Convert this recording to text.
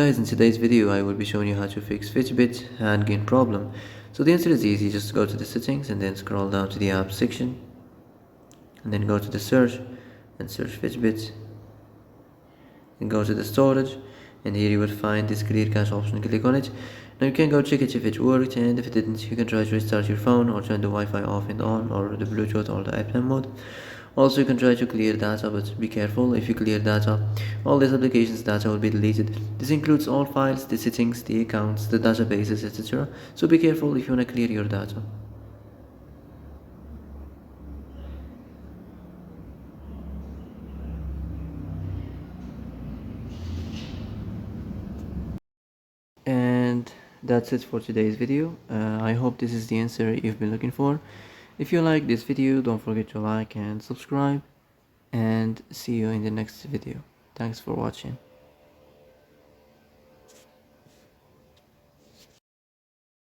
Guys, in today's video I will be showing you how to fix Fitbit hand gain problem. So the answer is easy. Just go to the settings and then scroll down to the app section and then go to the search and search Fitbit and go to the storage, and here you will find this clear cache option. Click on it. Now you can go check it if it worked, and if it didn't you can try to restart your phone or turn the Wi-Fi off and on, or the Bluetooth or the airplane mode. Also you can try to clear data, but be careful. If you clear data, all these applications data will be deleted. This includes all files, the settings, the accounts, the databases, etc. So be careful if you want to clear your data. And that's it for today's video. I hope this is the answer you've been looking for. If you like this video, don't forget to like and subscribe, and see you in the next video. Thanks for watching.